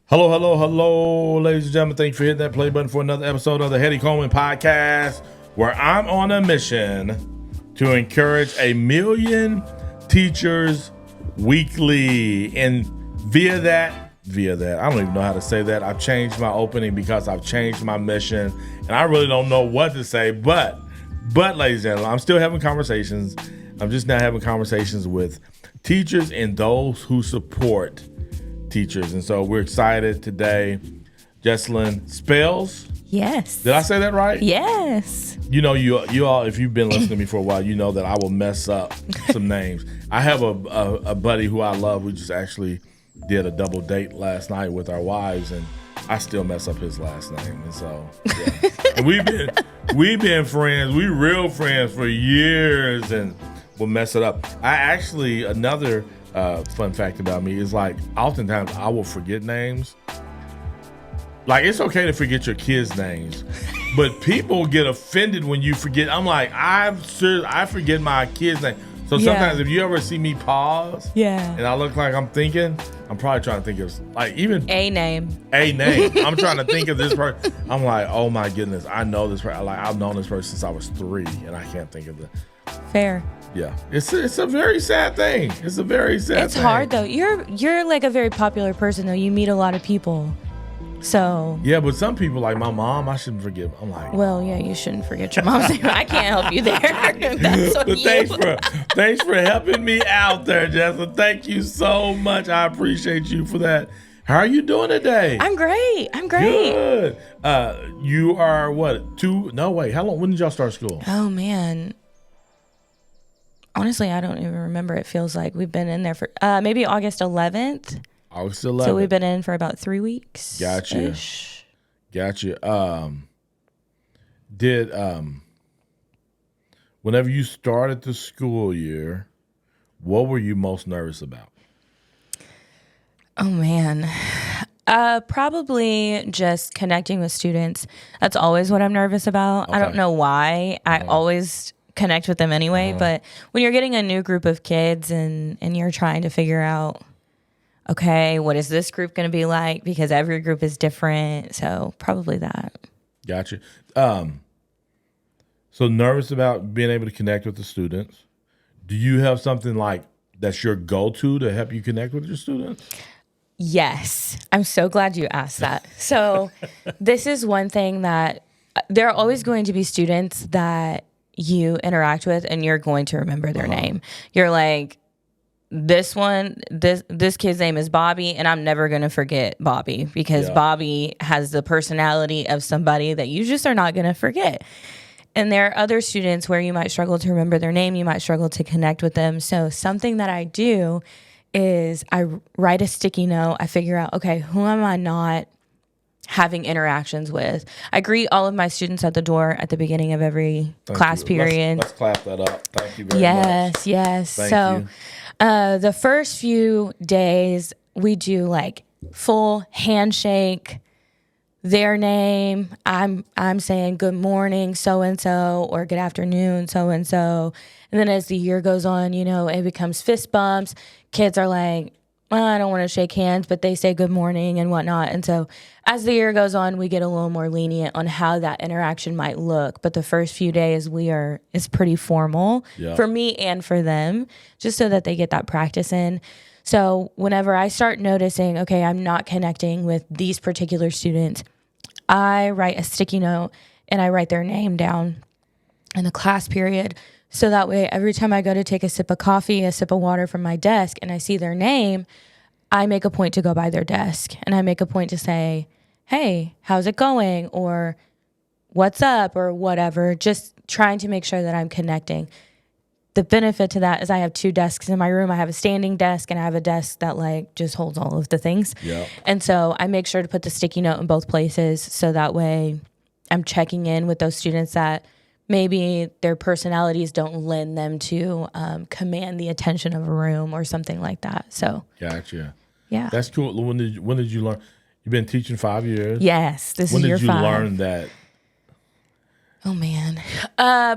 Hello, hello, hello, ladies and gentlemen. Thanks for hitting that play button for another episode of the Heady Coleman podcast, where I'm on a mission to encourage 1 million teachers weekly. And via that, I don't even know how to say that. I've changed my opening because I've changed my mission, and I really don't know what to say. But, ladies and gentlemen, I'm still having conversations. I'm just now having conversations with teachers and those who support teachers. And so we're excited today. Jesslyn Spells. Yes. Did I say that right? Yes. You know, you all, if you've been listening to me for a while, you know that I will mess up some names. I have a buddy who I love. We just actually did a double date last night with our wives, and I still mess up his last name. And so, yeah. And we've been friends. We real friends for years, and we'll mess it up. I actually, another fun fact about me is, like, oftentimes I will forget names. Like, it's okay to forget your kids' names, but people get offended when you forget. I'm like, I forget my kids' name. So sometimes if you ever see me pause, and I look like I'm thinking, I'm probably trying to think of, like, even a name. I'm trying to think of this person. I'm like, oh my goodness, I know this person. Like, I've known this person since I was 3, and I can't think of the. Fair. Yeah, it's a very sad thing. It's a very sad thing. It's hard though. You're like a very popular person though. You meet a lot of people. So yeah, but some people, like my mom, I shouldn't forget. I'm like, well, yeah, you shouldn't forget your mom's name. I can't help you there. That's on but thanks for helping me out there, Jesslyn. Thank you so much. I appreciate you for that. How are you doing today? I'm great. Good. You are what? 2? No, wait. How long? When did y'all start school? Oh man. Honestly, I don't even remember. It feels like we've been in there for maybe August 11th. August 11th. So we've been in for about 3 weeks. Gotcha. Did whenever you started the school year, what were you most nervous about? Oh man. Probably just connecting with students. That's always what I'm nervous about. Okay. I don't know why. I always connect with them anyway, but when you're getting a new group of kids and you're trying to figure out, okay, what is this group going to be like? Because every group is different. So probably that. Gotcha. So nervous about being able to connect with the students. Do you have something like that's your go-to to help you connect with your students? Yes. I'm so glad you asked that. So this is one thing that there are always going to be students that you interact with and you're going to remember their name. You're like, this kid's name is Bobby, and I'm never going to forget Bobby because Bobby has the personality of somebody that you just are not going to forget. And there are other students where you might struggle to remember their name. You might struggle to connect with them. So something that I do is I write a sticky note. I figure out, okay, who am I not having interactions with? I greet all of my students at the door at the beginning of every class period. Let's clap that up. Thank you very much. Yes. Thank so you. The first few days we do like full handshake, their name. I'm saying good morning so-and-so or good afternoon so-and-so. And then as the year goes on, it becomes fist bumps. Kids are like, well, I don't want to shake hands, but they say good morning and whatnot. And so as the year goes on, we get a little more lenient on how that interaction might look. But the first few days is pretty formal for me and for them, just so that they get that practice in. So whenever I start noticing, okay, I'm not connecting with these particular students, I write a sticky note and I write their name down in the class period. So that way, every time I go to take a sip of coffee, a sip of water from my desk, and I see their name, I make a point to go by their desk. And I make a point to say, hey, how's it going? Or what's up? Or whatever. Just trying to make sure that I'm connecting. The benefit to that is I have 2 desks in my room. I have a standing desk and I have a desk that like just holds all of the things. Yeah. And so I make sure to put the sticky note in both places. So that way I'm checking in with those students that maybe their personalities don't lend them to command the attention of a room or something like that. So gotcha. Yeah, that's cool. When did you learn? You've been teaching 5 years. Yes, this is year 5. When did you learn that? Oh man,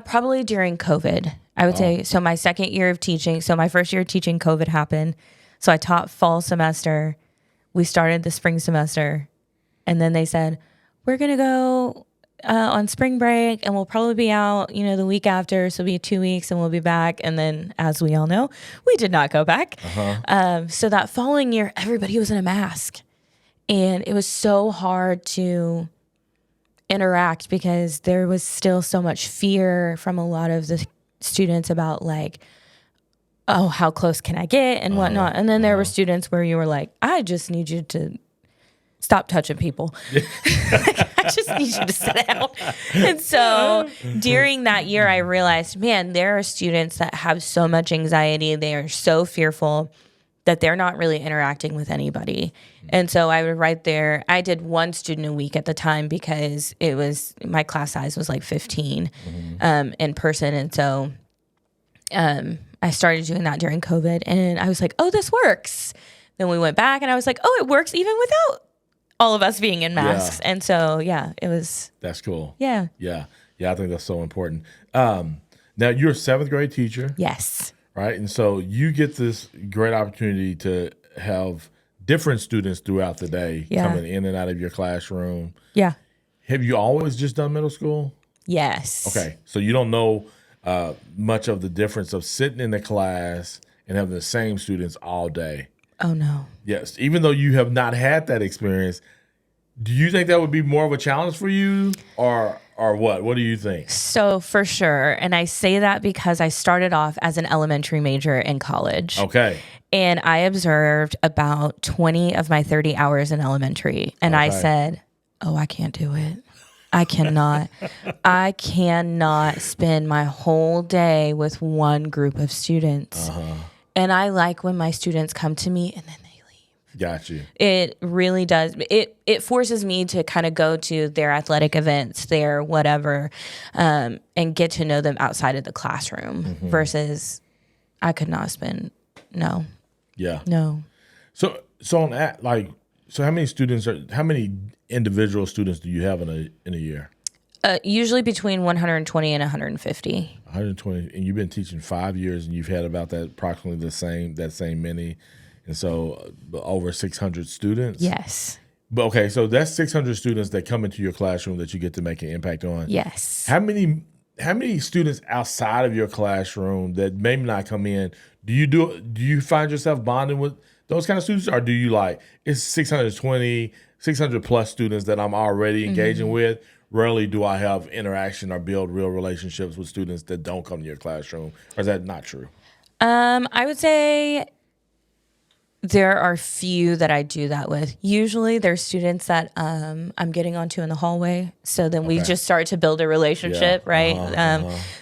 probably during COVID. I would say so. My second year of teaching. So my first year of teaching, COVID happened. So I taught fall semester. we started the spring semester, and then they said, we're going to go on spring break, and we'll probably be out, the week after. So it'll be 2 weeks and we'll be back. And then, as we all know, we did not go back. So that following year, everybody was in a mask, and it was so hard to interact because there was still so much fear from a lot of the students about like, oh, how close can I get and whatnot. And then there were students where you were like, I just need you to stop touching people. I just need you to sit down. And so during that year, I realized, man, there are students that have so much anxiety. They are so fearful that they're not really interacting with anybody. And so I would write there. I did one student a week at the time because it was, my class size was like 15 in person. And so I started doing that during COVID, and I was like, oh, this works. Then we went back, and I was like, oh, it works even without all of us being in masks. And so, it was. That's cool. Yeah. Yeah. Yeah. I think that's so important. Now you're a 7th grade teacher. Yes. Right. And so you get this great opportunity to have different students throughout the day coming in and out of your classroom. Yeah. Have you always just done middle school? Yes. Okay. So you don't know much of the difference of sitting in the class and having the same students all day. Oh, no. Yes. Even though you have not had that experience, do you think that would be more of a challenge for you or what? What do you think? So for sure. And I say that because I started off as an elementary major in college. Okay. And I observed about 20 of my 30 hours in elementary. And I said, oh, I can't do it. I cannot. I cannot spend my whole day with one group of students. And I like when my students come to me and then they leave. Got you. It really does. It forces me to kind of go to their athletic events, their whatever, and get to know them outside of the classroom versus I could not spend, no. Yeah. No. So on that, like, so how many individual students do you have in a year? Usually between 120 and 150. 120, and you've been teaching 5 years, and you've had about approximately that same many, and so over 600 students. Yes. But okay, so that's 600 students that come into your classroom that you get to make an impact on. Yes. How many students outside of your classroom that maybe not come in? Do you find yourself bonding with those kind of students, or do you like it's 620, 600 plus students that I'm already engaging with? Rarely do I have interaction or build real relationships with students that don't come to your classroom. Or is that not true? I would say there are few that I do that with. Usually there's students that I'm getting onto in the hallway. So then we just start to build a relationship, right?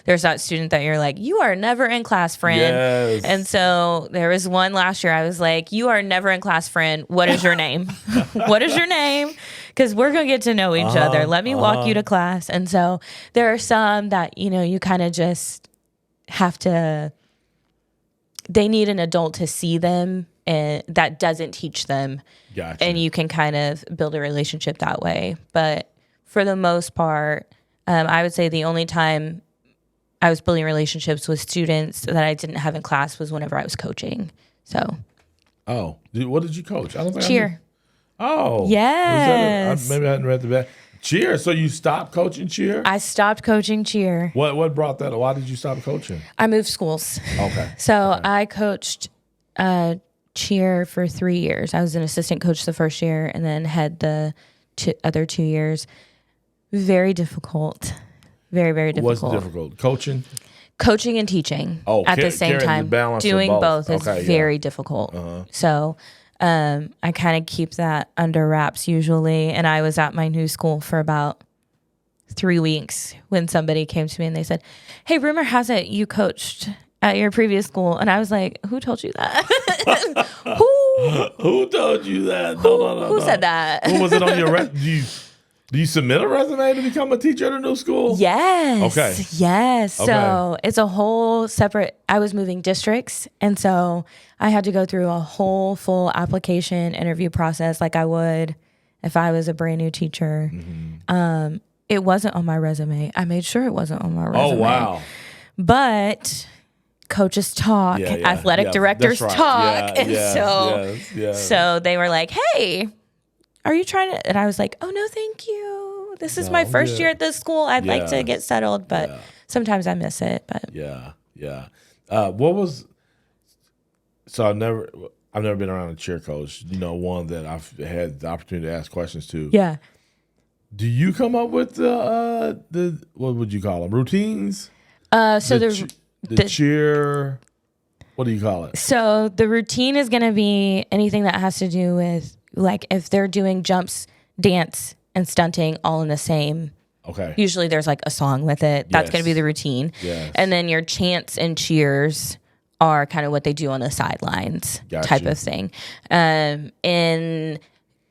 There's that student that you're like, you are never in class, friend. Yes. And so there was one last year I was like, you are never in class, friend. What is your name? What is your name? Because we're going to get to know each other. Let me walk you to class. And so there are some that, you kind of just have to, they need an adult to see them and that doesn't teach them. Gotcha. And you can kind of build a relationship that way. But for the most part, I would say the only time I was building relationships with students that I didn't have in class was whenever I was coaching. So. Oh, what did you coach? I don't think cheer. Oh. Yes. Maybe I hadn't read the back. Cheer. So you stopped coaching cheer? I stopped coaching cheer. What brought that? Why did you stop coaching? I moved schools. Okay. So I coached cheer for 3 years. I was an assistant coach the first year and then had the other 2 years. Very difficult. Very, very difficult. What's difficult? Coaching and teaching at the same time. Doing both is very difficult. So I kind of keep that under wraps usually. And I was at my new school for about 3 weeks when somebody came to me and they said, hey, rumor has it you coached at your previous school. And I was like, who told you that? Who told you that? No. Who said that? Who was it on your resume? Do you submit a resume to become a teacher at a new school? Yes. Okay. Yes. Okay. So it's a whole separate, I was moving districts. And so I had to go through a whole full application interview process like I would if I was a brand new teacher. It wasn't on my resume. I made sure it wasn't on my resume. Oh, wow. But coaches talk, athletic directors that's right. talk. Yeah, and so they were like, hey, are you trying to? And I was like, oh, no, thank you. This is my first year at this school. I'd like to get settled, but sometimes I miss it. But what was, so I've never been around a cheer coach, one that I've had the opportunity to ask questions to. Yeah. Do you come up with the what would you call them, routines? So the cheer, what do you call it? So the routine is going to be anything that has to do with, like, if they're doing jumps, dance, and stunting all in the same. Okay. Usually there's like a song with it. That's going to be the routine. Yes. And then your chants and cheers are kind of what they do on the sidelines type of thing. And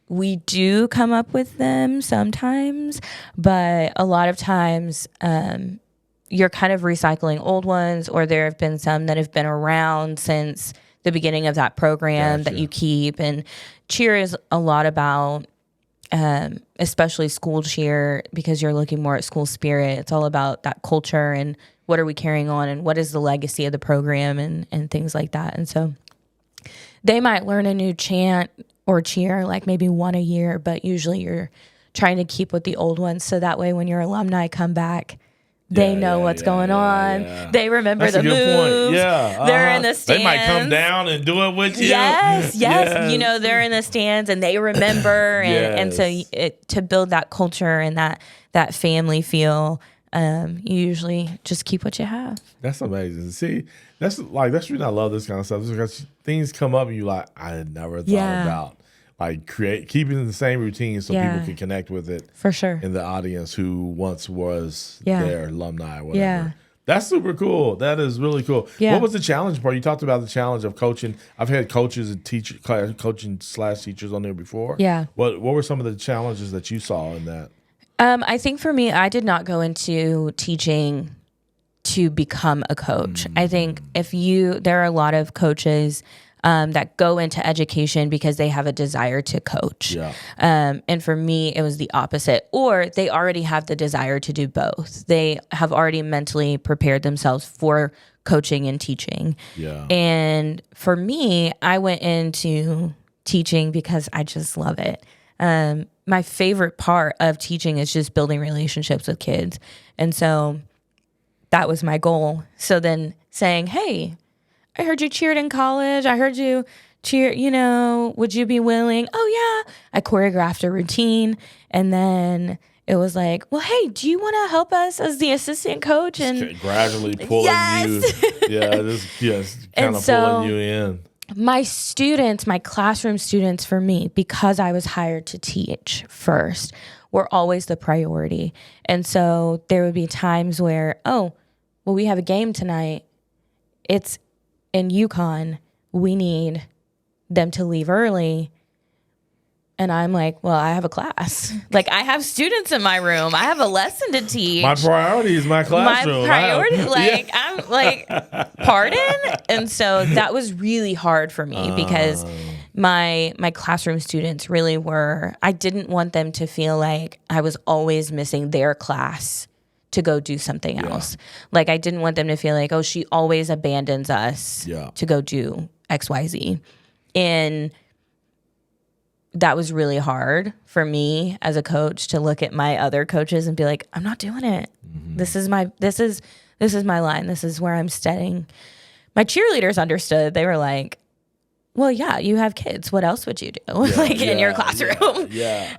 we do come up with them sometimes, but a lot of times you're kind of recycling old ones, or there have been some that have been around since the beginning of that program that you keep. And cheer is a lot about, especially school cheer, because you're looking more at school spirit. It's all about that culture and what are we carrying on and what is the legacy of the program and things like that. And so they might learn a new chant or cheer, like maybe one a year, but usually you're trying to keep with the old ones. So that way when your alumni come back, they know what's going on. Yeah. They remember the move. Point. Yeah. They're in the stands. They might come down and do it with you. Yes. They're in the stands and they remember. And so to build that culture and that family feel, you usually just keep what you have. That's amazing. See, that's the reason I love this kind of stuff. Because things come up and you're like, I had never thought about. Like keeping the same routine so people can connect with it. For sure. In the audience who once was their alumni or whatever. Yeah. That's super cool. That is really cool. Yeah. What was the challenge part? You talked about the challenge of coaching. I've had coaches and coaching/teachers on there before. Yeah. What were some of the challenges that you saw in that? I think for me, I did not go into teaching to become a coach. I think there are a lot of coaches that go into education because they have a desire to coach. Yeah. And for me, it was the opposite. Or they already have the desire to do both. They have already mentally prepared themselves for coaching and teaching. Yeah. And for me, I went into teaching because I just love it. My favorite part of teaching is just building relationships with kids. And so that was my goal. So then saying, hey, I heard you cheered in college. I heard you cheer, would you be willing? Oh, yeah. I choreographed a routine. And then it was like, well, hey, do you want to help us as the assistant coach? And gradually pulling you. Kind of pulling you in. My students, my classroom students for me, because I was hired to teach first, were always the priority. And so there would be times where, we have a game tonight. It's in UConn, we need them to leave early. And I'm like, well, I have a class. Like, I have students in my room. I have a lesson to teach. My priority is my classroom. My priority, I'm like, pardon? And so that was really hard for me because my classroom students really were, I didn't want them to feel like I was always missing their class to go do something else. Like, I didn't want them to feel like, she always abandons us to go do XYZ. And that was really hard for me as a coach to look at my other coaches and be like, I'm not doing it. Mm-hmm. This is my line. This is where I'm steading. My cheerleaders understood. They were like, well, yeah, you have kids. What else would you do in your classroom?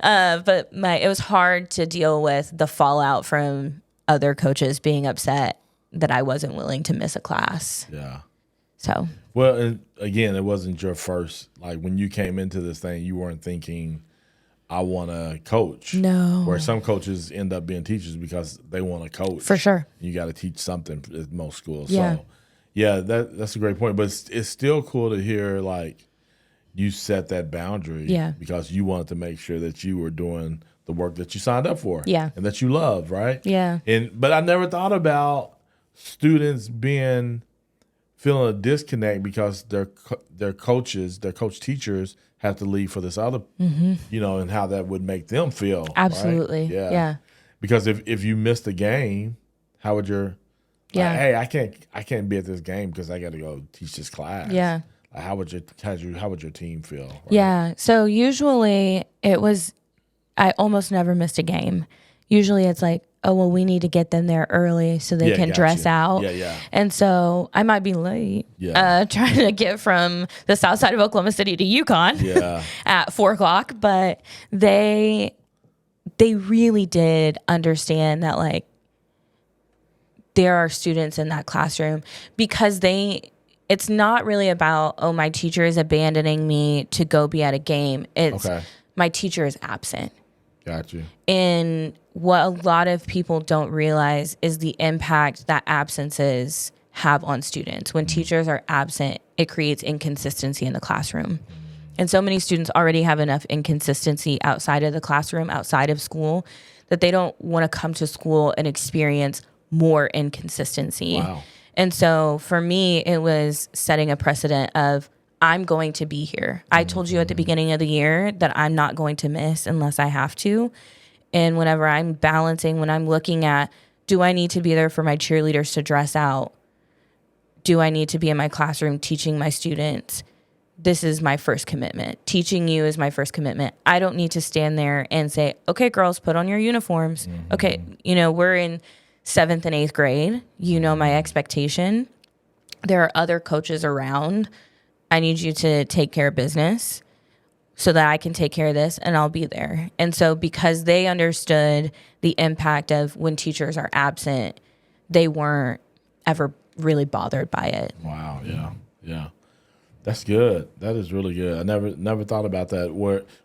But it was hard to deal with the fallout from other coaches being upset that I wasn't willing to miss a class. Yeah. So. Well, and again, it wasn't your first, like when you came into this thing, you weren't thinking, I want to coach. No. Where some coaches end up being teachers because they want to coach. For sure. You got to teach something at most schools. Yeah. So, yeah, that's a great point. But it's still cool to hear, like, you set that boundary because you wanted to make sure that you were doing the work that you signed up for. Yeah. And that you love, right? Yeah. But I never thought about students feeling a disconnect because their coach teachers have to leave for this other, and how that would make them feel. Absolutely. Right? Yeah. Because if you missed the game, how would your Yeah. Like, hey, I can't be at this game because I got to go teach this class. Yeah. Like, how would your team feel? Right? Yeah. So usually I almost never missed a game. Usually it's like, oh, well, we need to get them there early so they can dress out. Yeah. And so I might be late trying to get from the south side of Oklahoma City to Yukon at 4:00. But they really did understand that, like, there are students in that classroom because it's not really about, oh, my teacher is abandoning me to go be at a game. It's my teacher is absent. Got you. And what a lot of people don't realize is the impact that absences have on students. When teachers are absent, it creates inconsistency in the classroom. And so many students already have enough inconsistency outside of the classroom, outside of school, that they don't want to come to school and experience more inconsistency. Wow. And so for me, it was setting a precedent of, I'm going to be here. I told you at the beginning of the year that I'm not going to miss unless I have to. And whenever I'm balancing, when I'm looking at, do I need to be there for my cheerleaders to dress out? Do I need to be in my classroom teaching my students? This is my first commitment. Teaching you is my first commitment. I don't need to stand there and say, okay, girls, put on your uniforms. Okay, we're in 7th and 8th grade. My expectation. There are other coaches around. I need you to take care of business so that I can take care of this, and I'll be there. And so because they understood the impact of when teachers are absent, they weren't ever really bothered by it. Wow. Yeah. That's good. That is really good. I never thought about that.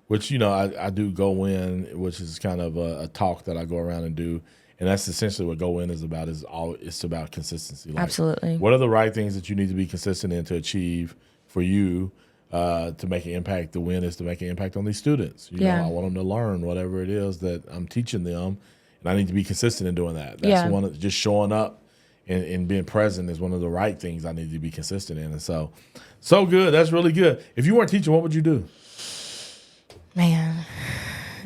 Which I do go in, which is kind of a talk that I go around and do. And that's essentially what Go In is about. It's about consistency. Like, absolutely. What are the right things that you need to be consistent in to achieve for you to make an impact? The win is to make an impact on these students. I want them to learn whatever it is that I'm teaching them, and I need to be consistent in doing that. That's one of just showing up and being present is one of the right things I need to be consistent in. And so good. That's really good. If you weren't teaching, what would you do? Man.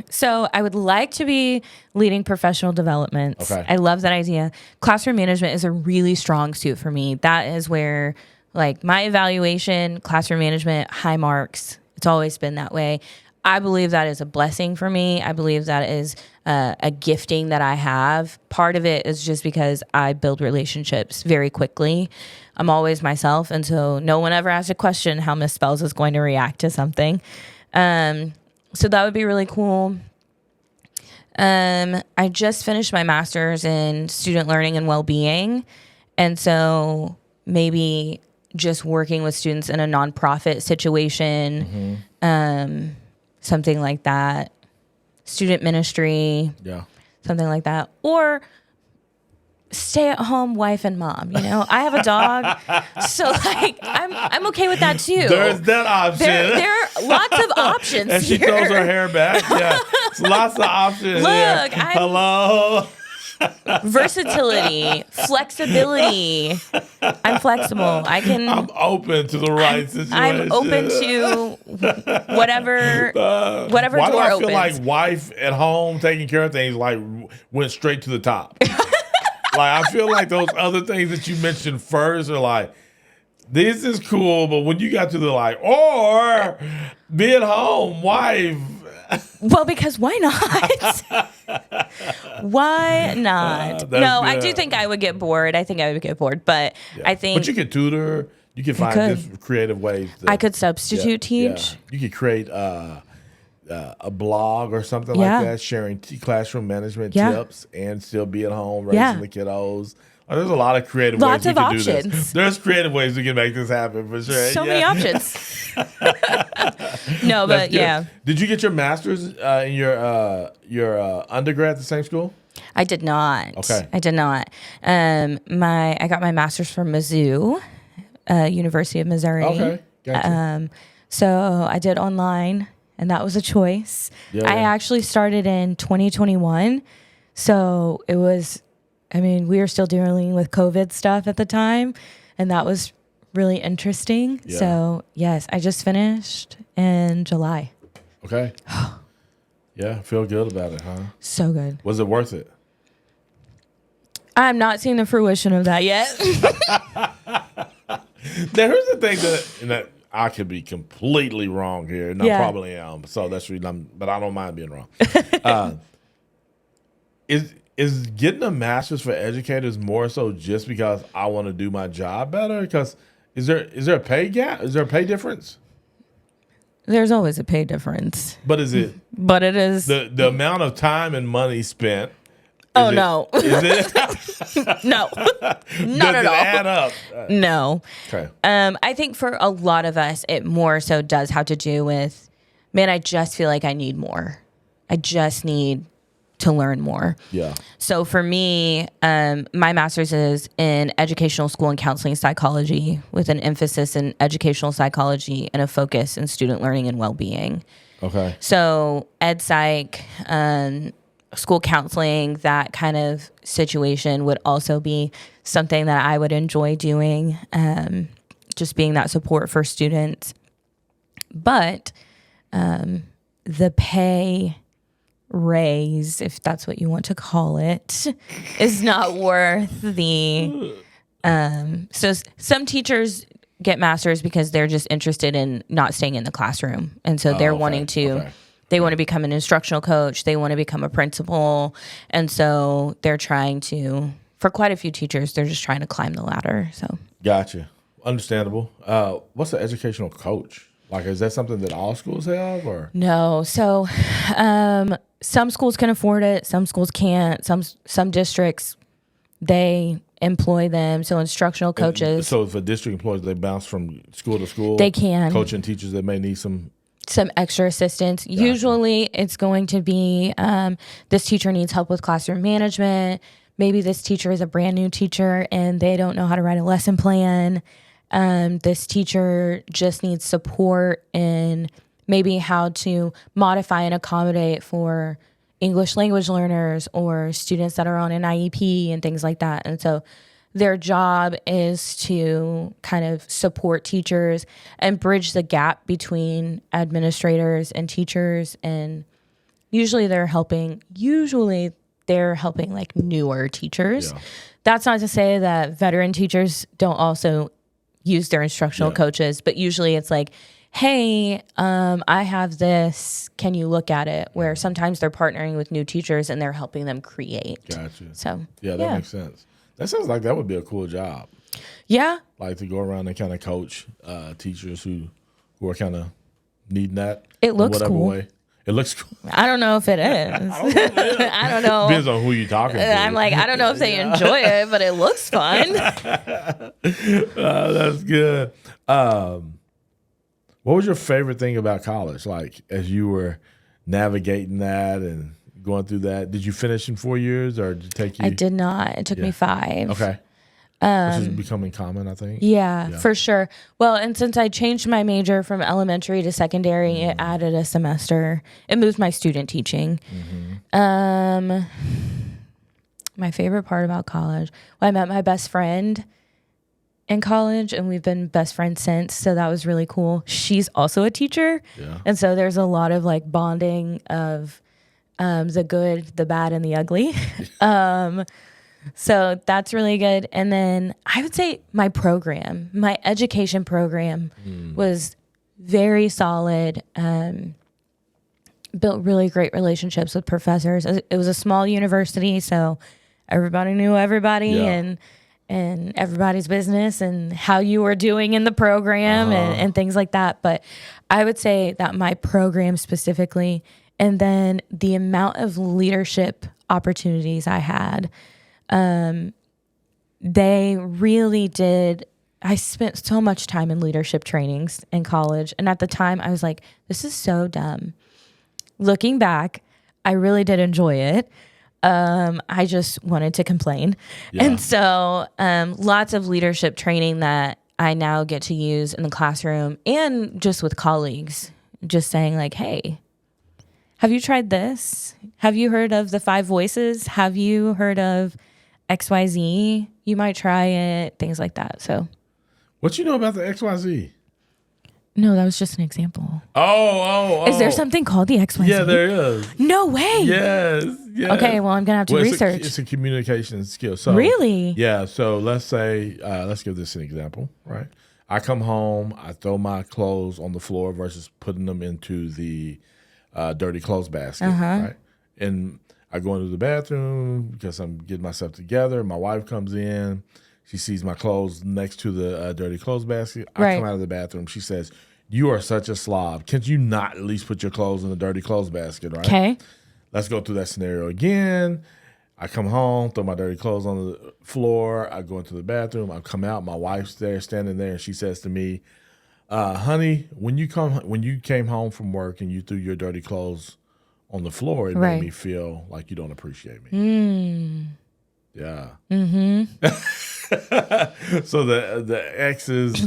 So I would like to be leading professional developments. Okay. I love that idea. Classroom management is a really strong suit for me. That is where, like, my evaluation, classroom management, high marks. It's always been that way. I believe that is a blessing for me. I believe that is a gifting that I have. Part of it is just because I build relationships very quickly. I'm always myself, and so no one ever asked a question how Miss Spells is going to react to something. So that would be really cool. I just finished my master's in student learning and well-being. And so maybe just working with students in a nonprofit situation, something like that. Student ministry, something like that. Or stay-at-home wife and mom. I have a dog, so like I'm okay with that too. There's that option. There are lots of options. And she throws her hair back. Yeah, it's lots of options. Look, hello. Versatility, flexibility. I'm flexible. I'm open to the right situation. I'm open to whatever why door do I opens. feel like wife at home taking care of things like went straight to the top? Like, I feel like those other things that you mentioned first are like, this is cool, but when you got to the or be at home, wife. Well, because why not? Why not? No, I do think I would get bored. I think I would get bored, but I think. But you could tutor. You can find different creative ways. I could substitute teach. Yeah. You could create a blog or something like that, sharing classroom management tips and still be at home raising the kiddos. There's a lot of creative ways we can do this. There's creative ways we can make this happen for sure. So many options. No, but Did you get your master's in your undergrad at the same school? I did not. Okay. I did not. I got my master's from Mizzou, University of Missouri. Okay. Gotcha. So I did online, and that was a choice. I actually started in 2021, so it was. We were still dealing with COVID stuff at the time, and that was really interesting. Yeah. So, yes, I just finished in July. Okay. Yeah, feel good about it, huh? So good. Was it worth it? I'm not seeing the fruition of that yet. Now, here's the thing that I could be completely wrong here, and I probably am. So that's the reason but I don't mind being wrong. Is getting a master's for educators more so just because I want to do my job better? Because is there a pay gap? Is there a pay difference? There's always a pay difference. But is it? But it is the amount of time and money spent. No. Is it? No. Not at all. Add up? No. Okay. I think for a lot of us, it more so does have to do with, man, I just feel like I need more. I just need to learn more. Yeah. So for me, my master's is in educational school and counseling psychology with an emphasis in educational psychology and a focus in student learning and well-being. Okay. So ed psych, school counseling, that kind of situation would also be something that I would enjoy doing, just being that support for students. But the pay raise, if that's what you want to call it, is not worth the so some teachers get masters because they're just interested in not staying in the classroom, and so they're wanting to they want to become an instructional coach, they want to become a principal, and so they're trying to, for quite a few teachers, they're just trying to climb the ladder. So Gotcha. Understandable. What's an educational coach? Like, is that something that all schools have, or? No. So some schools can afford it. Some schools can't. Some districts, they employ them. So instructional coaches. So if a district employs, they bounce from school to school? They can. Coaching teachers that may need some extra assistance. Gotcha. Usually it's going to be this teacher needs help with classroom management. Maybe this teacher is a brand new teacher and they don't know how to write a lesson plan. This teacher just needs support in maybe how to modify and accommodate for English language learners or students that are on an IEP and things like that. And so their job is to kind of support teachers and bridge the gap between administrators and teachers. And usually they're helping like newer teachers. Yeah. That's not to say that veteran teachers don't also use their instructional coaches, but usually it's like, hey, I have this, can you look at it? Where sometimes they're partnering with new teachers and they're helping them create. Gotcha. So that makes sense. That sounds like that would be a cool job. Yeah. Like to go around and kind of coach teachers who are kind of needing that. It looks cool. Way. It looks cool. I don't know if it is. I don't know. Depends on who you're talking to. I'm like, I don't know if they enjoy it, but it looks fun. That's good. What was your favorite thing about college? Like, as you were navigating that and going through that, did you finish in 4 years, or did it take you? I did not. It took me 5. Okay. This is becoming common, I think. Yeah, for sure. Well, and since I changed my major from elementary to secondary, it added a semester. It moved my student teaching. My favorite part about college, I met my best friend in college, and we've been best friends since, so that was really cool. She's also a teacher, and so there's a lot of like bonding of the good, the bad, and the ugly. So that's really good. And then I would say my education program was very solid. Built really great relationships with professors. It was a small university, so everybody knew everybody and everybody's business and how you were doing in the program and things like that. But I would say that my program specifically, and then the amount of leadership opportunities I had, they really did. I spent so much time in leadership trainings in college. And at the time I was like, this is so dumb. Looking back, I really did enjoy it. I just wanted to complain. Yeah. And so, lots of leadership training that I now get to use in the classroom and just with colleagues, just saying like, hey, have you tried this? Have you heard of the 5 voices? Have you heard of XYZ? You might try it, things like that. So, what you know about the XYZ? No, that was just an example. Oh. Is there something called the XYZ? Yeah, there is. No way. Yes. Okay, well, I'm going to have to research. It's a communication skill. So, really? Yeah. So let's say, let's give this an example, right? I come home, I throw my clothes on the floor versus putting them into the dirty clothes basket, right? And I go into the bathroom because I'm getting myself together. My wife comes in. She sees my clothes next to the dirty clothes basket. I come out of the bathroom. She says, "You are such a slob. Can't you not at least put your clothes in the dirty clothes basket?" Right? Okay. Let's go through that scenario again. I come home, throw my dirty clothes on the floor. I go into the bathroom. I come out. My wife's there, standing there, and she says to me, "Honey, when you came home from work and you threw your dirty clothes on the floor, it made me feel like you don't appreciate me." Yeah. So the X is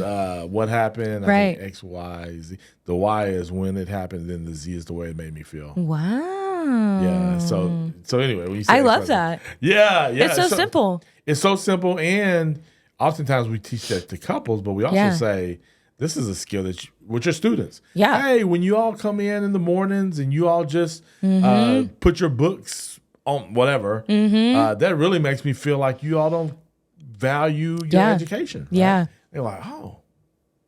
what happened. I think X, Y, Z. The Y is when it happened. Then the Z is the way it made me feel. Wow. Yeah. So anyway, when you say I love that. Yeah. It's so simple. It's so simple, and oftentimes we teach that to couples, but we also say this is a skill that with your students. Yeah. Hey, when you all come in the mornings and you all just put your books on whatever, that really makes me feel like you all don't value your education. Right? Yeah. They're like, oh,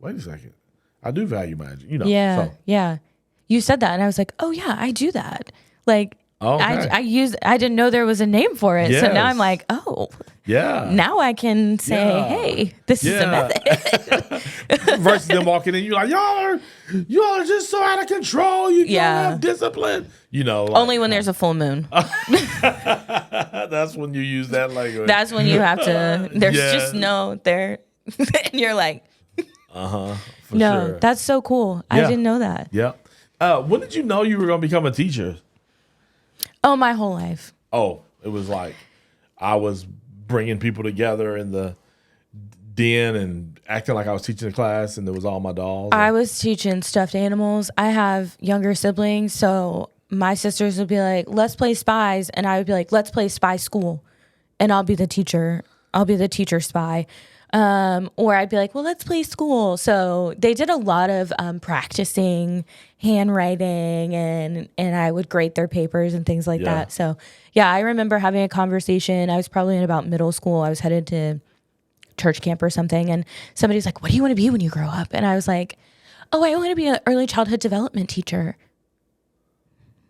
wait a second. I do value my education. Yeah. Yeah. You said that, and I was like, oh, yeah, I do that. Like, I didn't know there was a name for it. Yes. So now I'm like, oh. Yeah. Now I can say, hey, this is a method. Versus them walking in, you're like, y'all are just so out of control. You don't have discipline. Only when there's a full moon. That's when you use that language. That's when you have to. There's just no there, and you're like, no, sure. That's so cool. I didn't know that. Yeah. When did you know you were going to become a teacher? Oh, my whole life. Oh, it was like I was bringing people together in the den and acting like I was teaching a class, and there was all my dolls. I was teaching stuffed animals. I have younger siblings, so my sisters would be like, let's play spies, and I would be like, let's play spy school, and I'll be the teacher. I'll be the teacher spy. Or I'd be like, well, let's play school. So they did a lot of practicing handwriting, and I would grade their papers and things like that. So, yeah, I remember having a conversation. I was probably in about middle school. I was headed to church camp or something, and somebody's like, what do you want to be when you grow up? And I was like, oh, I want to be an early childhood development teacher.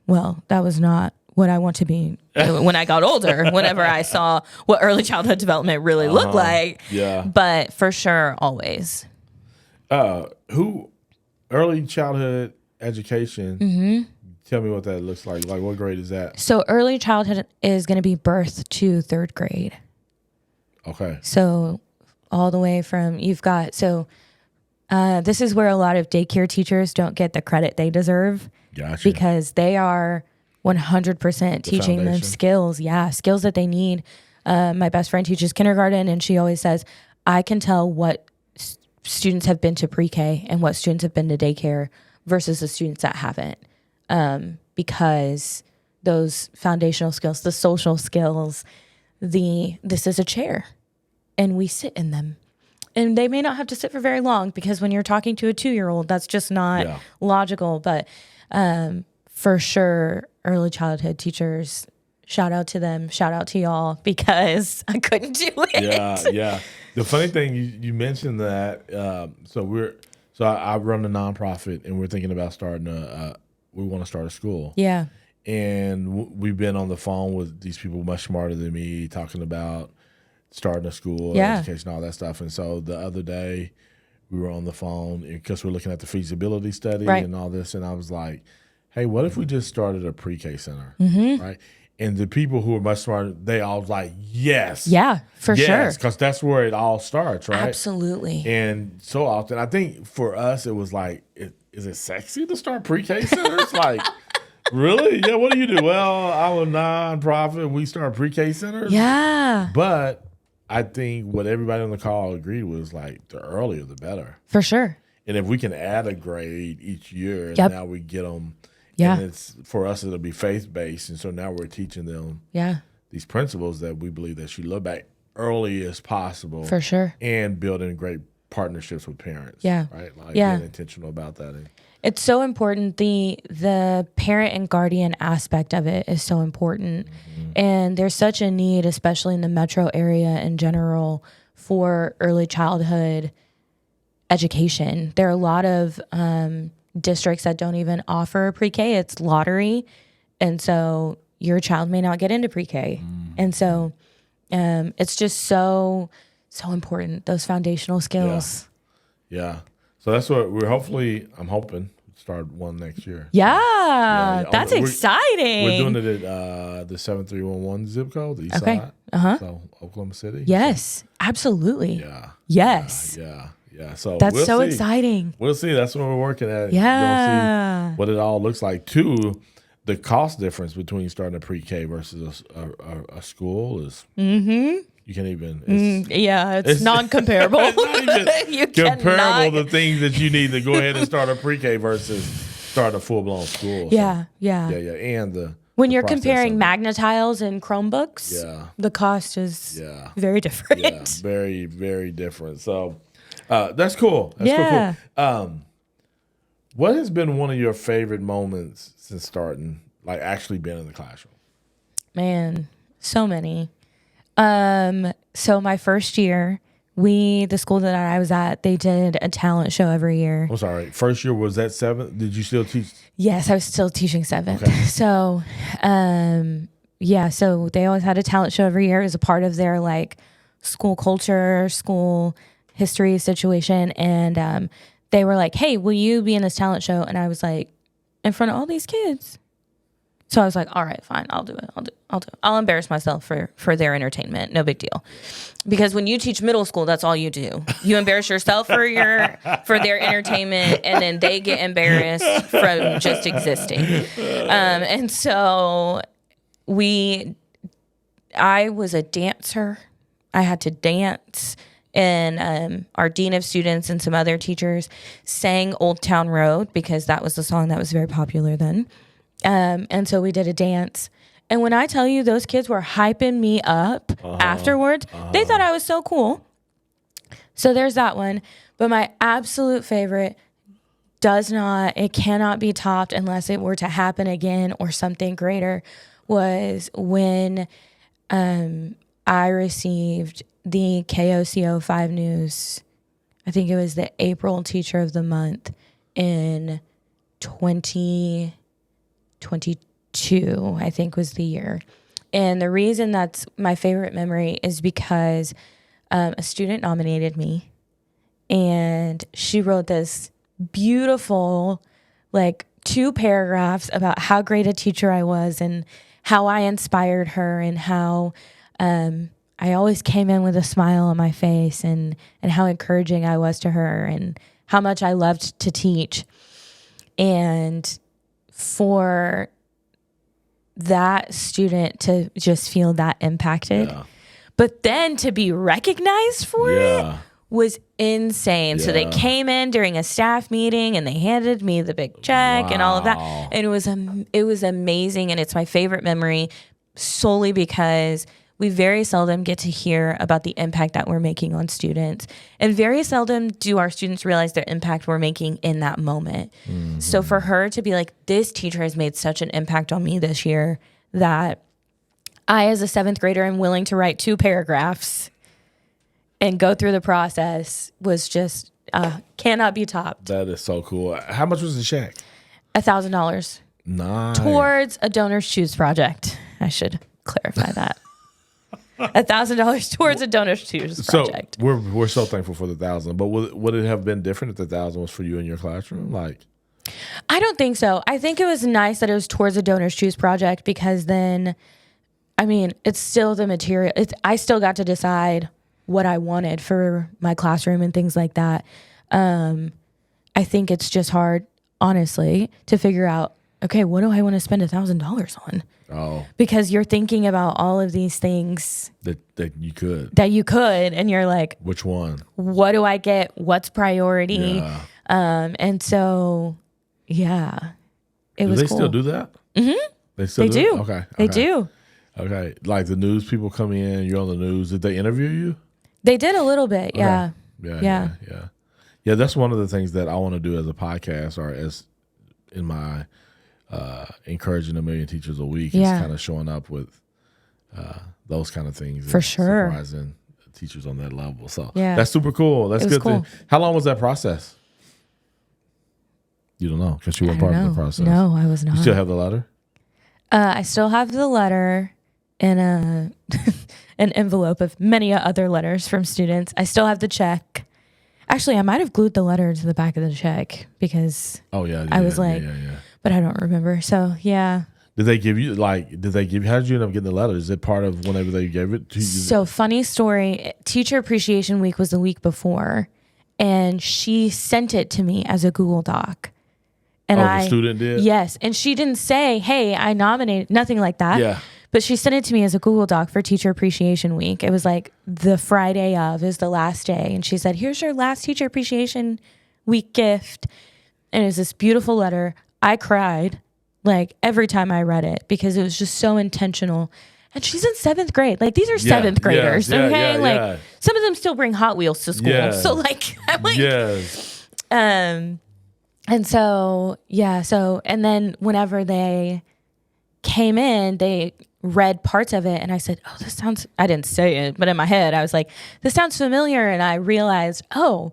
Well, that was not what I want to be when I got older, whenever I saw what early childhood development really looked like. Yeah. But for sure, always. Early childhood education, tell me what that looks like. Like, what grade is that? So early childhood is going to be birth to third grade. Okay. So all the way from, this is where a lot of daycare teachers don't get the credit they deserve. Gotcha. Because they are 100% teaching them skills. Yeah, skills that they need. My best friend teaches kindergarten, and she always says, I can tell what students have been to pre-K and what students have been to daycare versus the students that haven't. Because those foundational skills, the social skills, this is a chair, and we sit in them. And they may not have to sit for very long, because when you're talking to a 2-year-old, that's just not logical. But for sure, early childhood teachers, shout out to them, shout out to y'all, because I couldn't do it. Yeah. The funny thing, you mentioned that. I run a nonprofit, and we're thinking about starting we want to start a school. Yeah. And we've been on the phone with these people much smarter than me, talking about starting a school, education, all that stuff. And so the other day, we were on the phone because we're looking at the feasibility study and all this, and I was like, hey, what if we just started a pre-K center, right? And the people who are much smarter, they all was like, yes. Yeah, for sure. Because that's where it all starts, right? Absolutely. And so often, I think for us, it was like, is it sexy to start pre-K centers? Like, really? Yeah, what do you do? Well, I'm a nonprofit. We start pre-K centers. Yeah. But I think what everybody on the call agreed was like, the earlier, the better. For sure. And if we can add a grade each year, and now we get them. Yeah. And for us, it'll be faith-based. And so now we're teaching them these principles that we believe they should look back early as possible. For sure. And building great partnerships with parents. Yeah. Right? Like being intentional about that. It's so important. The parent and guardian aspect of it is so important. And there's such a need, especially in the metro area in general, for early childhood education. There are a lot of districts that don't even offer pre-K. It's lottery. And so your child may not get into pre-K. And so it's just so important, those foundational skills. Yeah. So that's what I'm hoping start one next year. Yeah. That's exciting. We're doing it at the 7311 zip code, the east side. So Oklahoma City. Yes, absolutely. Yeah. Yes. Yeah. So that's we'll so see. exciting. We'll see. That's what we're working at. Yeah. You'll see what it all looks like. Too, the cost difference between starting a pre-K versus a school is you can't even. It's non-comparable. It's not even You comparable to things that you need to go ahead and start a pre-K versus start a full-blown school. Yeah. And when you're comparing Magna Tiles and Chromebooks, the cost is very different. Yeah, very, very different. So that's cool. That's cool. What has been one of your favorite moments since starting, like actually being in the classroom? Man, so many. So my first year, the school that I was at, they did a talent show every year. I'm sorry. First year, was that 7th? Did you still teach? Yes, I was still teaching 7th. Okay. So, so they always had a talent show every year. It was a part of their like school culture, school history situation. And, they were like, hey, will you be in this talent show? And I was like, in front of all these kids. So I was like, all right, fine, I'll do it. I'll embarrass myself for their entertainment. No big deal. Because when you teach middle school, that's all you do. You embarrass yourself for their entertainment, and then they get embarrassed from just existing. And so I was a dancer. I had to dance. And our dean of students and some other teachers sang Old Town Road because that was the song that was very popular then. And so we did a dance. And when I tell you those kids were hyping me up afterwards, they thought I was so cool. So there's that one. But my absolute favorite it cannot be topped unless it were to happen again or something greater, was when I received the KOCO 5 News. I think it was the April Teacher of the Month in 2022, I think was the year. And the reason that's my favorite memory is because a student nominated me, and she wrote this beautiful, 2 paragraphs about how great a teacher I was and how I inspired her and how I always came in with a smile on my face and how encouraging I was to her and how much I loved to teach. And for that student to just feel that impacted, but then to be recognized for it was insane. So they came in during a staff meeting and they handed me the big check and all of that. And it was amazing. And it's my favorite memory solely because we very seldom get to hear about the impact that we're making on students. And very seldom do our students realize the impact we're making in that moment. Mm-hmm. So for her to be like, this teacher has made such an impact on me this year that I, as a 7th grader, am willing to write 2 paragraphs and go through the process was just cannot be topped. That is so cool. How much was the check? $1,000. Nice. Towards a Donors Choose project. I should clarify that. $1,000 towards a Donors Choose project. So we're so thankful for the 1,000. But would it have been different if the 1,000 was for you in your classroom? I don't think so. I think it was nice that it was towards a Donors Choose project because then, it's still the material. I still got to decide what I wanted for my classroom and things like that. I think it's just hard, honestly, to figure out, okay, what do I want to spend $1,000 on? Oh, because you're thinking about all of these things that you could, and you're like, which one? What do I get? What's priority? Yeah. And so, it was. Do they cool. still do that? Mm-hmm. They do. Okay, they do. Okay, like the news people come in, you're on the news. Did they interview you? They did a little bit. Okay. Yeah. That's one of the things that I want to do as a podcast or as in my encouraging a million teachers a week. Yeah. It's kind of showing up with those kind of things. For and sure. Surprising teachers on that level. So Yeah. that's super cool. That's good. Cool. How long was that process? You don't know because you weren't part of the process. No, I was not. You still have the letter? I still have the letter in an envelope of many other letters from students. I still have the check. Actually, I might have glued the letter to the back of the check because I was like, but I don't remember. So yeah. Did they give you how did you end up getting the letter? Is it part of whenever they gave it to you? So funny story, Teacher Appreciation Week was the week before and she sent it to me as a Google Doc. And the student did? Yes. And she didn't say, hey, I nominated, nothing like that. Yeah. But she sent it to me as a Google Doc for Teacher Appreciation Week. It was like the Friday of is the last day. And she said, here's your last Teacher Appreciation Week gift. And it was this beautiful letter. I cried like every time I read it because it was just so intentional. And she's in 7th grade. Like these are 7th graders. Okay. Some of them still bring Hot Wheels to school. Yeah. So like, I'm like, yes. And so, and then whenever they came in, they read parts of it and I said, oh, I didn't say it, but in my head, I was like, this sounds familiar. And I realized, oh,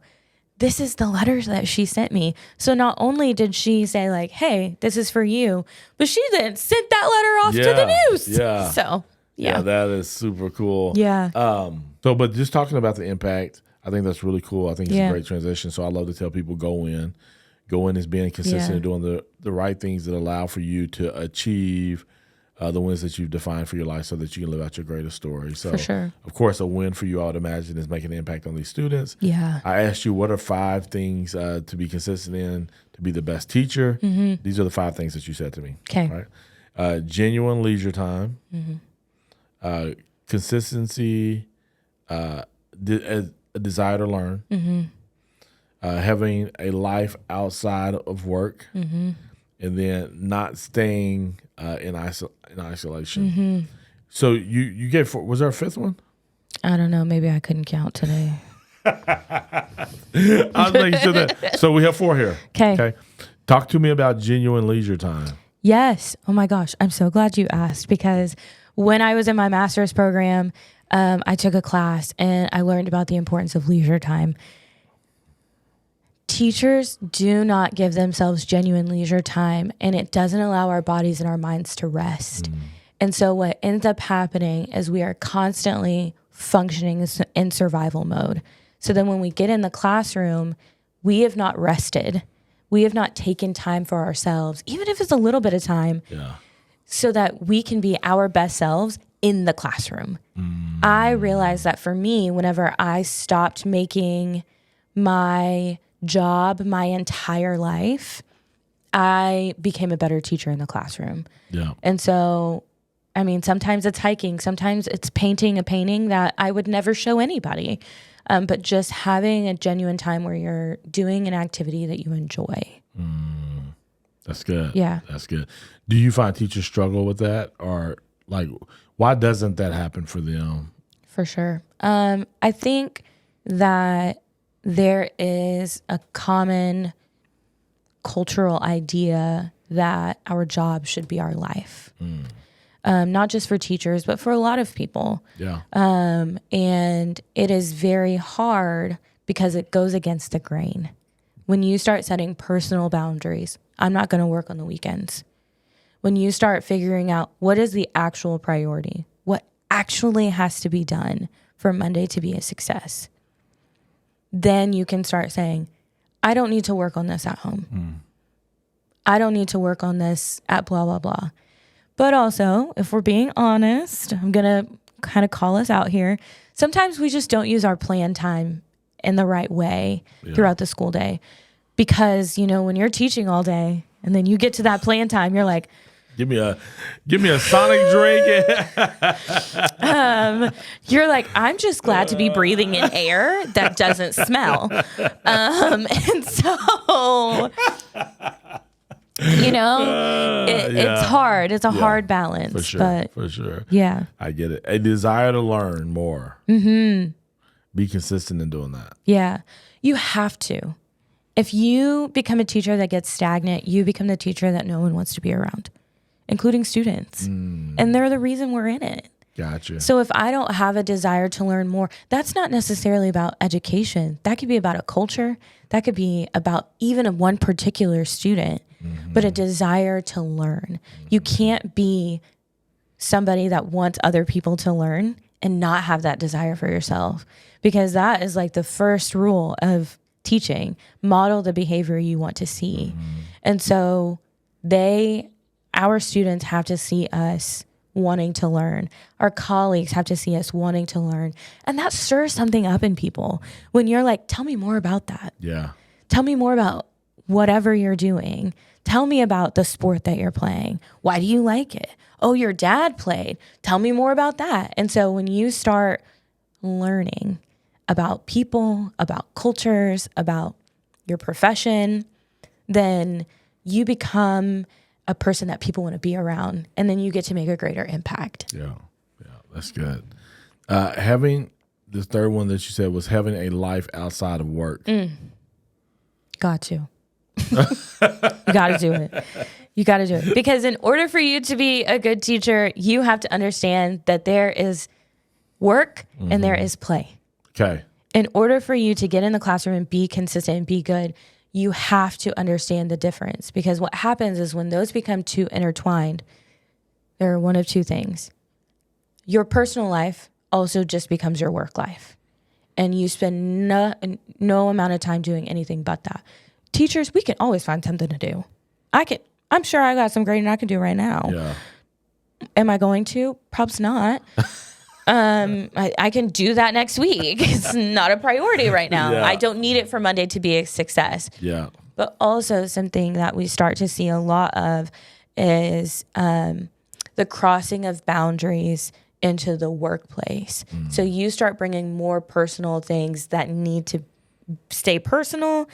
this is the letters that she sent me. So not only did she say like, hey, this is for you, but she then sent that letter off to the news. Yeah. So, yeah. That is super cool. Yeah. But just talking about the impact, I think that's really cool. I think it's a great transition. So I love to tell people go in as being consistent and doing the right things that allow for you to achieve the wins that you've defined for your life so that you can live out your greatest story. So, for sure. Of course, a win for you, I would imagine, is making an impact on these students. Yeah. I asked you, what are 5 things to be consistent in to be the best teacher? Mm-hmm. These are the 5 things that you said to me. Okay. Right? Genuine leisure time, consistency, a desire to learn, having a life outside of work, and then not staying in isolation. So you gave, was there a 5th one? I don't know. Maybe I couldn't count today. I was making sure that. So we have 4 here. Okay. Talk to me about genuine leisure time. Yes. Oh my gosh. I'm so glad you asked because when I was in my master's program, I took a class and I learned about the importance of leisure time. Teachers do not give themselves genuine leisure time, and it doesn't allow our bodies and our minds to rest. And so what ends up happening is we are constantly functioning in survival mode. So then when we get in the classroom, we have not rested. We have not taken time for ourselves, even if it's a little bit of time, so that we can be our best selves in the classroom. I realized that for me, whenever I stopped making my job my entire life, I became a better teacher in the classroom. Yeah. And so, I mean, sometimes it's hiking, sometimes it's painting a painting that I would never show anybody. But just having a genuine time where you're doing an activity that you enjoy. That's good. Yeah. That's good. Do you find teachers struggle with that? Or like, why doesn't that happen for them? For sure. I think that there is a common cultural idea that our job should be our life. Not just for teachers, but for a lot of people. Yeah. And it is very hard because it goes against the grain. When you start setting personal boundaries, I'm not going to work on the weekends. When you start figuring out what is the actual priority, what actually has to be done for Monday to be a success, then you can start saying, I don't need to work on this at home. I don't need to work on this at blah, blah, blah. But also, if we're being honest, I'm going to kind of call us out here. Sometimes we just don't use our plan time in the right way throughout the school day. Because, you know, when you're teaching all day and then you get to that plan time, you're like, Give me a Sonic drink. You're like, I'm just glad to be breathing in air that doesn't smell. And so, you know, it's hard. It's a hard balance. For sure. But for sure. Yeah. I get it. A desire to learn more. Be consistent in doing that. Yeah. You have to. If you become a teacher that gets stagnant, you become the teacher that no one wants to be around, including students. And they're the reason we're in it. Gotcha. So if I don't have a desire to learn more, that's not necessarily about education. That could be about a culture. That could be about even a one particular student, but a desire to learn. You can't be somebody that wants other people to learn and not have that desire for yourself, because that is like the first rule of teaching. Model the behavior you want to see. And so our students have to see us wanting to learn. Our colleagues have to see us wanting to learn. And that stirs something up in people when you're like, tell me more about that. Yeah. Tell me more about whatever you're doing. Tell me about the sport that you're playing. Why do you like it? Oh, your dad played. Tell me more about that. And so when you start learning about people, about cultures, about your profession, then you become a person that people want to be around, and then you get to make a greater impact. Yeah, that's good. Having the third one that you said was having a life outside of work. Got to. You got to do it. You got to do it. Because in order for you to be a good teacher, you have to understand that there is work and there is play. Okay. In order for you to get in the classroom and be consistent and be good, you have to understand the difference, because what happens is when those become too intertwined, there are one of two things. Your personal life also just becomes your work life, and you spend no amount of time doing anything but that. Teachers, we can always find something to do. I'm sure I got some grading I can do right now. Yeah. Am I going to? Probably not. I can do that next week. It's not a priority right now. Yeah. I don't need it for Monday to be a success. Yeah. But also something that we start to see a lot of is the crossing of boundaries into the workplace. So you start bringing more personal things that need to stay personal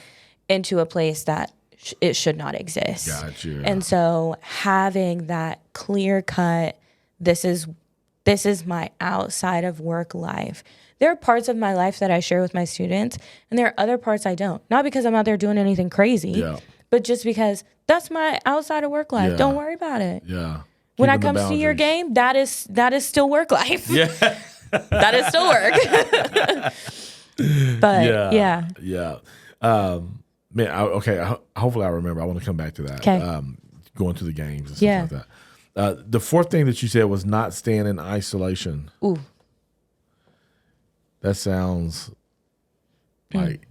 into a place that it should not exist. Gotcha. And so having that clear cut, this is my outside of work life. There are parts of my life that I share with my students, and there are other parts I don't. Not because I'm out there doing anything crazy, but just because that's my outside of work life. Yeah. Don't worry about it. Yeah. When it comes to your game, that is still work life. Yeah. That is still work. But Yeah. Man, hopefully I remember. I want to come back to that. Okay. Going to the games and stuff like that. The fourth thing that you said was not staying in isolation. Ooh. That sounds like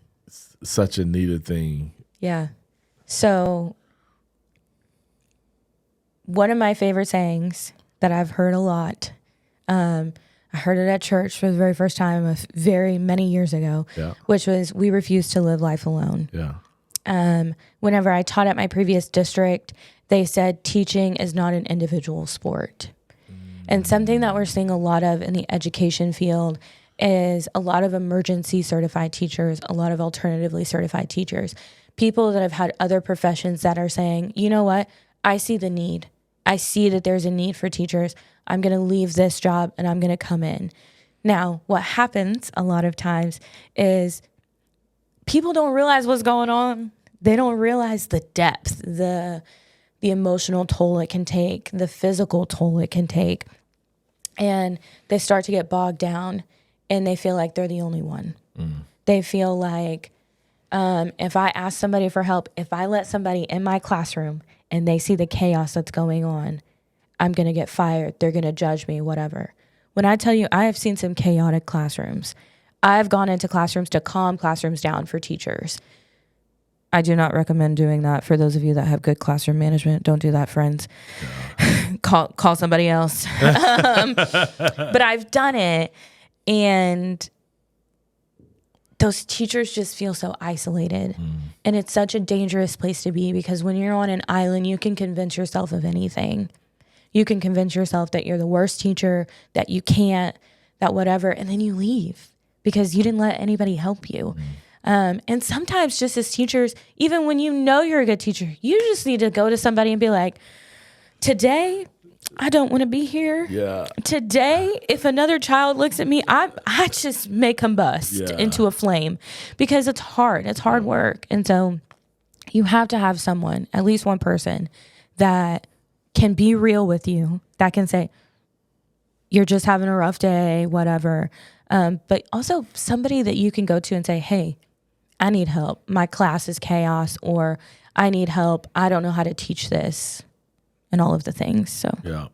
such a needed thing. Yeah. So one of my favorite sayings that I've heard a lot, I heard it at church for the very first time very many years ago, which was, we refuse to live life alone. Yeah. Whenever I taught at my previous district, they said teaching is not an individual sport. And something that we're seeing a lot of in the education field is a lot of emergency certified teachers, a lot of alternatively certified teachers, people that have had other professions that are saying, you know what, I see the need. I see that there's a need for teachers. I'm going to leave this job and I'm going to come in. Now, what happens a lot of times is people don't realize what's going on. They don't realize the depth, the emotional toll it can take, the physical toll it can take. And they start to get bogged down and they feel like they're the only one. They feel like if I ask somebody for help, if I let somebody in my classroom and they see the chaos that's going on, I'm going to get fired. They're going to judge me, whatever. When I tell you, I have seen some chaotic classrooms. I've gone into classrooms to calm classrooms down for teachers. I do not recommend doing that. For those of you that have good classroom management, don't do that, friends. Call somebody else. But I've done it, and those teachers just feel so isolated. And it's such a dangerous place to be, because when you're on an island, you can convince yourself of anything. You can convince yourself that you're the worst teacher, that you can't, that whatever, and then you leave because you didn't let anybody help you. And sometimes just as teachers, even when you know you're a good teacher, you just need to go to somebody and be like, today, I don't want to be here. Yeah. Today, if another child looks at me, I just may combust into a flame, because it's hard. It's hard work. And so You have to have someone, at least one person, that can be real with you, that can say, you're just having a rough day, whatever. But also somebody that you can go to and say, hey, I need help. My class is chaos, or I need help. I don't know how to teach this, and all of the things. So yeah.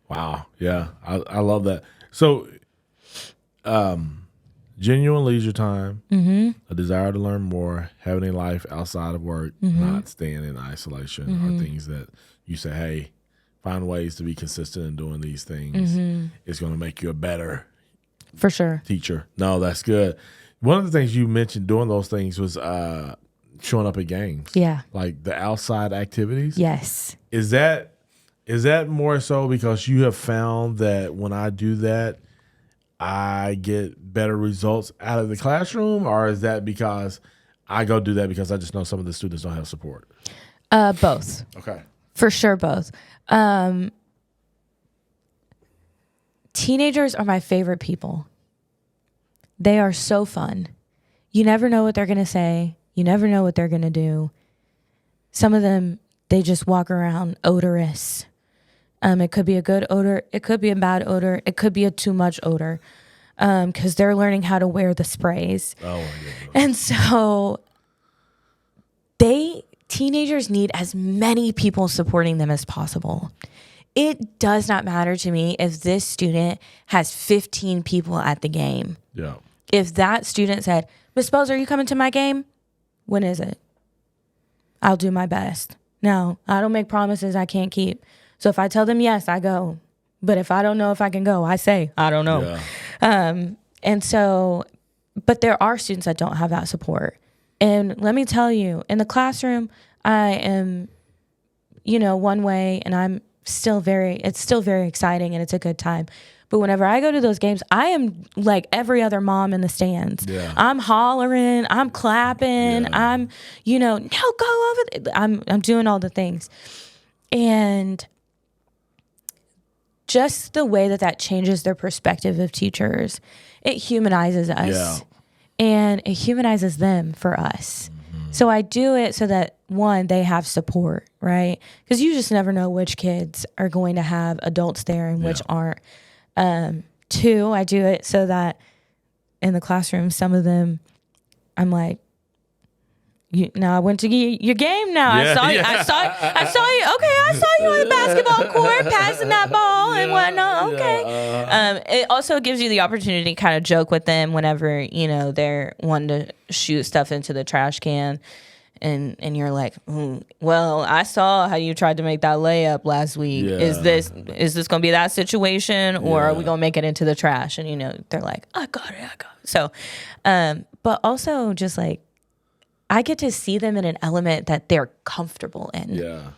Wow. Yeah. I love that. So, genuine leisure time, a desire to learn more, having a life outside of work, not staying in isolation are things that you say, hey, find ways to be consistent in doing these things. It's going to make you a better for sure teacher. No, that's good. One of the things you mentioned doing those things was showing up at games. Yeah. Like the outside activities. Yes. Is that more so because you have found that when I do that, I get better results out of the classroom, or is that because I go do that because I just know some of the students don't have support? Both. Okay. For sure, both. Teenagers are my favorite people. They are so fun. You never know what they're going to say. You never know what they're going to do. Some of them, they just walk around odorous. It could be a good odor. It could be a bad odor. It could be a too much odor, because they're learning how to wear the sprays. Oh, my goodness. And so teenagers need as many people supporting them as possible. It does not matter to me if this student has 15 people at the game. Yeah. If that student said, Miss Spells, are you coming to my game? When is it? I'll do my best. No, I don't make promises I can't keep. So if I tell them yes, I go. But if I don't know if I can go, I say, I don't know. Yeah. And so, but there are students that don't have that support. And let me tell you, in the classroom, I am, one way, and it's still very exciting and it's a good time. But whenever I go to those games, I am like every other mom in the stands. Yeah. I'm hollering, I'm clapping, yeah. I'm, no, go over there. I'm doing all the things. And just the way that changes their perspective of teachers, it humanizes us. Yeah. And it humanizes them for us. Mm-hmm. So I do it so that, one, they have support, right? Because you just never know which kids are going to have adults there and which aren't. Two, I do it so that in the classroom, some of them, I'm like, I went to your game now. Yeah, I saw you. Okay, I saw you on the basketball court passing that ball and whatnot. Okay. It also gives you the opportunity to kind of joke with them whenever, they're wanting to shoot stuff into the trash can. And you're like, well, I saw how you tried to make that layup last week. Yeah. Is this going to be that situation, or are we going to make it into the trash? And, they're like, I got it. So, but also just like, I get to see them in an element that they're comfortable in. Yeah.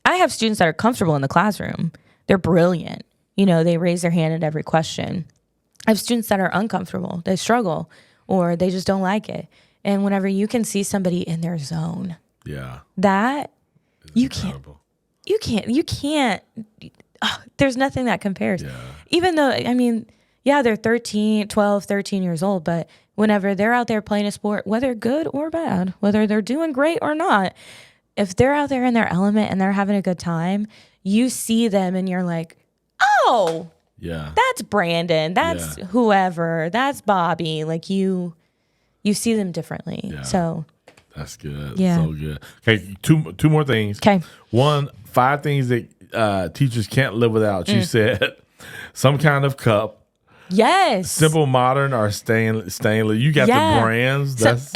I have students that are comfortable in the classroom. They're brilliant. They raise their hand at every question. I have students that are uncomfortable. They struggle, or they just don't like it. And whenever you can see somebody in their zone, that you can't, there's nothing that compares. Yeah. Even though, they're 12, 13 years old, but whenever they're out there playing a sport, whether good or bad, whether they're doing great or not, if they're out there in their element and they're having a good time, you see them and you're like, oh, yeah, that's Brandon, that's whoever, that's Bobby. Like you see them differently. Yeah. So that's good. Yeah. So good. Okay, two more things. Okay. 1, 5 things that teachers can't live without. You said some kind of cup. Yes. Simple, modern, or stainless. You got the brands. That's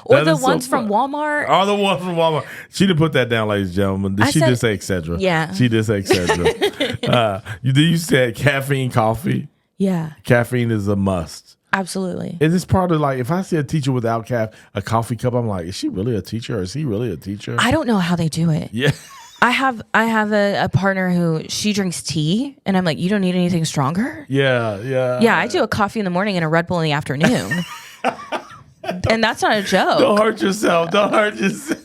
or the ones from Walmart. Or the ones from Walmart. She didn't put that down, ladies and gentlemen. She did say et cetera. Yeah. She did say et cetera. You said caffeine coffee. Yeah. Caffeine is a must. Absolutely. Is this part of, like, if I see a teacher without a coffee cup, I'm like, is she really a teacher, or is he really a teacher? I don't know how they do it. Yeah. I have a partner who she drinks tea, and I'm like, you don't need anything stronger? Yeah. Yeah, I do a coffee in the morning and a Red Bull in the afternoon. And that's not a joke. Don't hurt yourself.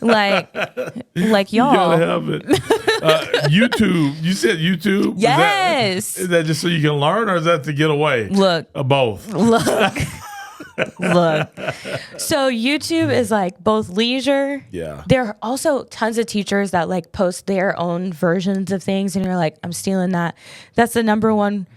Like y'all. You gotta have it. YouTube. You said YouTube? Yes. Is that just so you can learn, or is that to get away? Look. Both. Look. Look. So YouTube is like both leisure. Yeah. There are also tons of teachers that like post their own versions of things, and you're like, I'm stealing that. That's the number one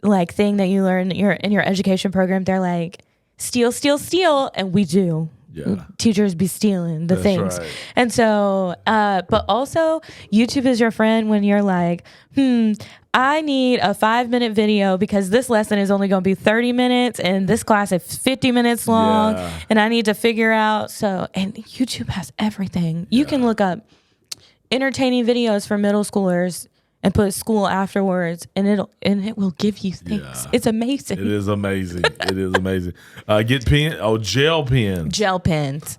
like thing that you learn in your education program. They're like, steal, steal, steal, and we do. Yeah. Teachers be stealing the That's things. right. And so, but also YouTube is your friend when you're like, I need a 5-minute video because this lesson is only going to be 30 minutes and this class is 50 minutes long and I need to figure out. So, and YouTube has everything. You can look up entertaining videos for middle schoolers and put school afterwards, and it will give you things. Yeah. It's amazing. It is amazing. It is amazing. Get pen. Oh, gel pens. Gel pens.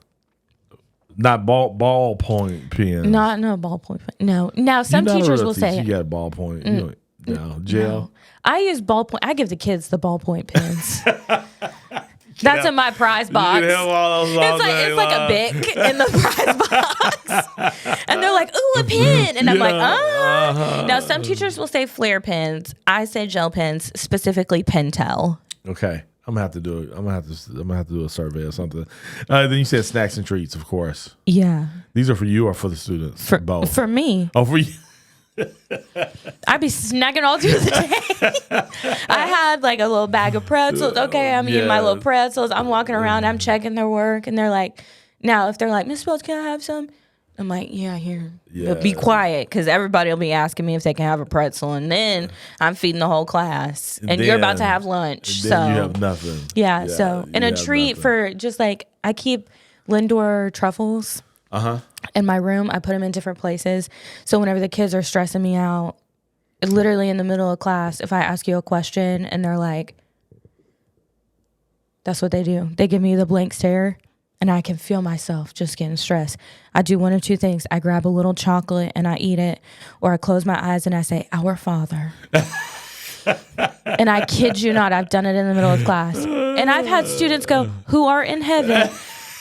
Not ballpoint pens. Not no ballpoint pen. No. Now some teachers will say you got ballpoint. No, gel. No. I use ballpoint. I give the kids the ballpoint pens. That's in my prize box. It's like a Bic in the prize box. And they're like, ooh, a pen. And I'm like, Now, some teachers will say flare pens. I say gel pens, specifically Pentel. Okay. I'm gonna have to do it. I'm gonna have to do a survey or something. Then you said snacks and treats, of course. Yeah. These are for you or for the students? Both. For me. Oh, for you. I'd be snacking all through the day. I had like a little bag of pretzels. Okay, I'm eating my little pretzels. I'm walking around. I'm checking their work. And they're like, now if they're like, Miss Spells, can I have some? I'm like, yeah, here. Yeah. But be quiet because everybody will be asking me if they can have a pretzel. And then I'm feeding the whole class. And you're about to have lunch. And then you have nothing. Yeah, so. And a treat for just like, I keep Lindor truffles. In my room. I put them in different places. So whenever the kids are stressing me out, literally in the middle of class, if I ask you a question and they're like, that's what they do. They give me the blank stare and I can feel myself just getting stressed. I do one of two things. I grab a little chocolate and I eat it, or I close my eyes and I say, Our Father. And I kid you not, I've done it in the middle of class. And I've had students go, who are in heaven.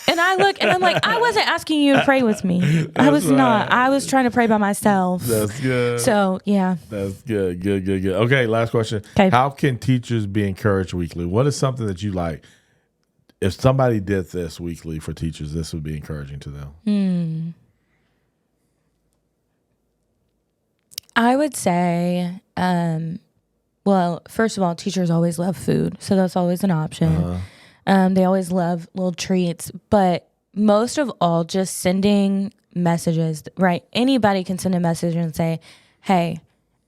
And I look and I'm like, I wasn't asking you to pray with me. I was not. I was trying to pray by myself. That's good. So, yeah. That's good. Good. Okay, last question. Okay. How can teachers be encouraged weekly? What is something that you like? If somebody did this weekly for teachers, this would be encouraging to them. I would say, well, first of all, teachers always love food. So that's always an option. They always love little treats, but most of all, just sending messages, right? Anybody can send a message and say, hey,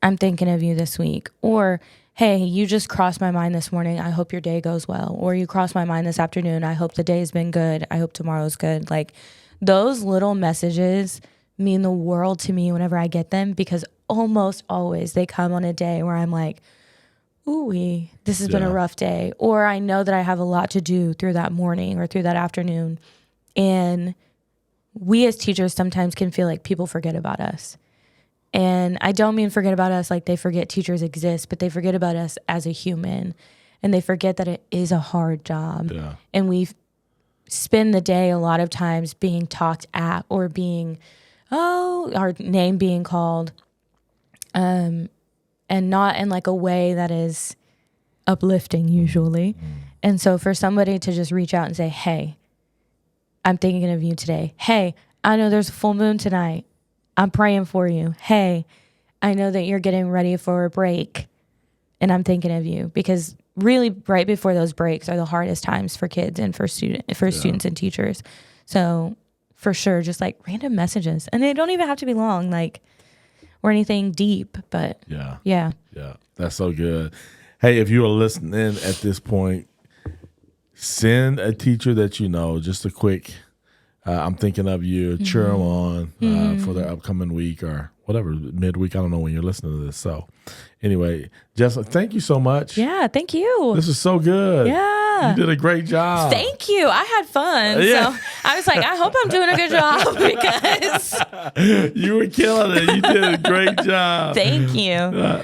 I'm thinking of you this week. Or, hey, you just crossed my mind this morning. I hope your day goes well. Or you crossed my mind this afternoon. I hope the day's been good. I hope tomorrow's good. Like those little messages mean the world to me whenever I get them, because almost always they come on a day where I'm like, ooh, this has been a rough day. Or I know that I have a lot to do through that morning or through that afternoon. And we as teachers sometimes can feel like people forget about us. And I don't mean forget about us like they forget teachers exist, but they forget about us as a human. And they forget that it is a hard job. Yeah. And we spend the day a lot of times being talked at or being, our name being called. And not in like a way that is uplifting usually. And so for somebody to just reach out and say, hey, I'm thinking of you today. Hey, I know there's a full moon tonight. I'm praying for you. Hey, I know that you're getting ready for a break and I'm thinking of you, because really right before those breaks are the hardest times for kids and for students and teachers. So for sure, just like random messages, and they don't even have to be long. Like, or anything deep, but yeah. That's so good. Hey, if you are listening at this point, send a teacher that you know just a quick, I'm thinking of you, cheer them on for their upcoming week or whatever, midweek. I don't know when you're listening to this. So anyway, Jesslyn, thank you so much. Yeah, thank you. This is so good. Yeah. You did a great job. Thank you. I had fun. So I was like, I hope I'm doing a good job, because you were killing it. You did a great job. Thank you.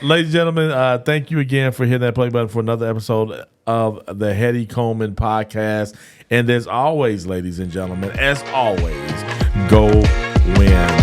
Ladies and gentlemen, thank you again for hitting that play button for another episode of the Heady Coleman podcast. And as always, ladies and gentlemen, as always, go win.